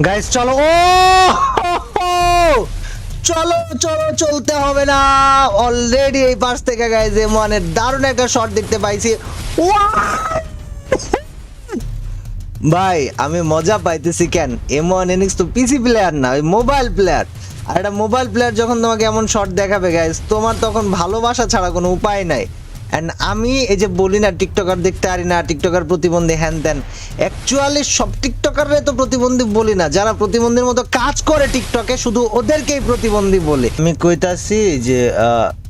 Guys চলো, ও চলো চলো, চলতে হবে না। অলরেডি এই পাশ থেকে গাইস মানে দারুণ একটা শট দেখতে পাইছি। ভাই আমি মজা পাইতেছি কেন? M1 NX তো পিসি প্লেয়ার না, ওই মোবাইল প্লেয়ার। আর একটা মোবাইল প্লেয়ার যখন তোমাকে এমন শট দেখাবে গাইস, তোমার তখন ভালোবাসা ছাড়া কোনো উপায় নাই। অ্যান্ড আমি এই যে বলি না টিকটকার দেখতে পারি না, টিকটকার প্রতিবন্ধী হ্যান ত্যান, অ্যাকচুয়ালি সব টিকটকাররাই তো প্রতিবন্ধী বলি না। যারা প্রতিবন্ধীর মতো কাজ করে টিকটকে, শুধু ওদেরকেই প্রতিবন্ধী বলি। আমি কইতাছি যে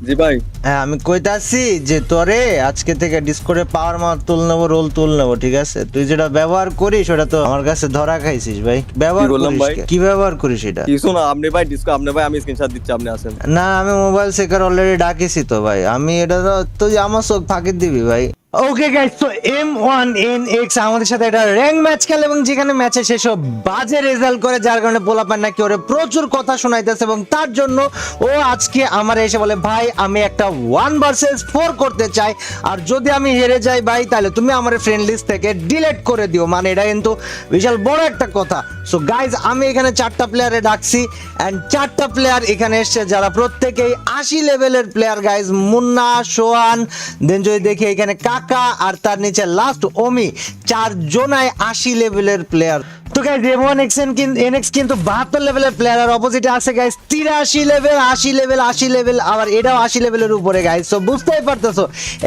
জি ভাই, হ্যাঁ আমি কইতাছি যে তোরে আজকে থেকে ডিসকর্ডে পাওয়ার মার তুল নেবো, রোল তুল নেবো, ঠিক আছে? তুই যেটা ব্যবহার করিস ওটা তো আমার কাছে ধরা খাইছিস ভাই। ব্যবহার কি বললাম করিস ভাই? কি ব্যবহার করিস এটা? কিছু না, আপনি ভাই ডিসকো, আপনি ভাই আমি স্ক্রিনশট দিচ্ছি, আপনি আসেন। না আমি মোবাইল সেকার অলরেডি ডাকিছি তো ভাই। আমি এটা তো তুই আমার চোখ ফাঁকি দিবি ভাই। ওকে গাইস, তো M1 NX আমাদের সাথে একটা র্যাঙ্ক ম্যাচ খেলে এবং যেখানে ম্যাচে সেসব বাজে রেজাল্ট করে, যার কারণে পোলাপান নাকি ওরে প্রচুর কথা শোনাইতেছে এবং তার জন্য ও আজকে আমার এসে বলে ভাই আমি একটা 1 vs 4 করতে চাই, আর যদি আমি হেরে যাই ভাই তাহলে তুমি আমার ফ্রেন্ড লিস্ট থেকে ডিলিট করে দিও। মানে এটা কিন্তু বিশাল বড় একটা কথা। সো গাইজ আমি এখানে 4টা প্লেয়ারে ডাকছি অ্যান্ড 4টা প্লেয়ার এখানে এসছে যারা প্রত্যেকেই 80 লেভেলের প্লেয়ার গাইজ। মুন্না, সোহান, দেন যদি দেখি এখানে কাকা আর তার নিচে লাস্ট ওমি, 4 জনাই 80 লেভেলের প্লেয়ার। তো গাইজ M1 NX কিন্তু 72 লেভেলের প্লেয়ার, আর অপোজিটে আছে গাইজ 83 লেভেল, 80 লেভেল, 80 লেভেল, আবার এটাও 80 লেভেলের উপরে গাইজ। সো বুঝতেই পারতেছো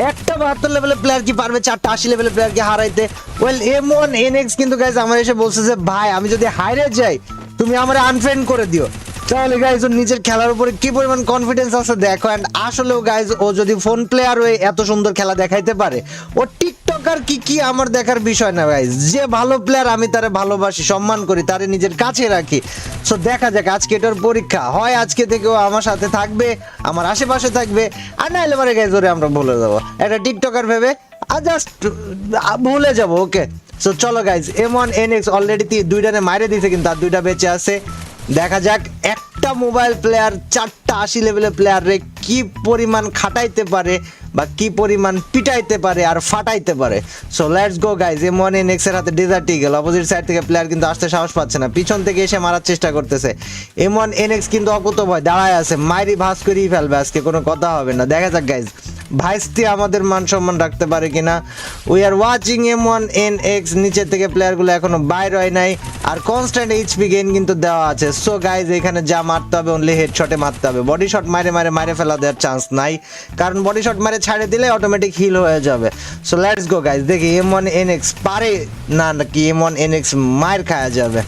একটা 72 লেভেলের প্লেয়ার কি পারবে 4টা 80 লেভেলের প্লেয়ারকে হারাইতে? ওয়েল M1 NX কিন্তু গাইজ আমার এসে বলছে যে ভাই আমি যদি হাইরে যাই তুমি আমার আনফ্রেন্ড করে দিও। তাহলে গাইজ ওর নিজের খেলার উপরে কি পরিমাণ কনফিডেন্স আছে দেখো। অ্যান্ড আসলেও গাইজ ও যদি ফোন প্লেয়ার হয়ে এত সুন্দর খেলা দেখাইতে পারে, ও টিকটকার কি আমার দেখার বিষয় না গাইজ। যে ভালো প্লেয়ার আমি তারে ভালোবাসি, সম্মান করি, তারে নিজের কাছে রাখি। সো দেখা যাক আজকে এটার পরীক্ষা হয়, আজকে থেকে ও আমার সাথে থাকবে, আমার আশেপাশে থাকবে, আর নাইলে পারে গাইজ ওরে আমরা ভুলে যাবো একটা টিকটকার ভেবে, আর জাস্ট ভুলে যাবো। ওকে সো চলো গাইজ, M1 NX অলরেডি 2টানে মাইরে দিয়েছে কিন্তু আর 2টা বেঁচে আছে। দেখা যাক একটা মোবাইল প্লেয়ার 4টা 80 লেভেলের প্লেয়ারে কি পরিমাণ খাটাইতে পারে বা কি পরিমাণ পিটাইতে পারে আর ফাটাইতে পারে। So let's go guys. M1 NX এর হাতে ডেজার্ট ইগল, অপোজিট সাইড থেকে প্লেয়ার কিন্তু আসতে সাহস পাচ্ছে না, পিছন থেকে এসে মারার চেষ্টা করতেছে। M1 NX কিন্তু অকুত ভয় দাঁড়ায় আছে, মাইরি ভাস করেই ফেলবে আজকে, কোনো কথা হবে না। দেখা যাক গাইজ ভাইস্তি আমাদের মান সম্মান রাখতে পারে কিনা। We are watching M1 NX, নিচের থেকে প্লেয়ারগুলো এখনো বাইর হয় নাই, আর কনস্ট্যান্ট HP গেইন কিন্তু দেওয়া আছে। সো গাইজ এখানে যা মারতে হবে অনলি হেডশটে মারতে হবে, বডি শট মারে ফেলা দেওয়ার চান্স নাই, কারণ বডি শট মারে ছাড়ে দিলে অটোমেটিক হিল হয়ে যাবে। সো লেটস গো গাইজ, দেখি M1 NX পারে না নাকি M1 NX মায়ের খাওয়া যাবে।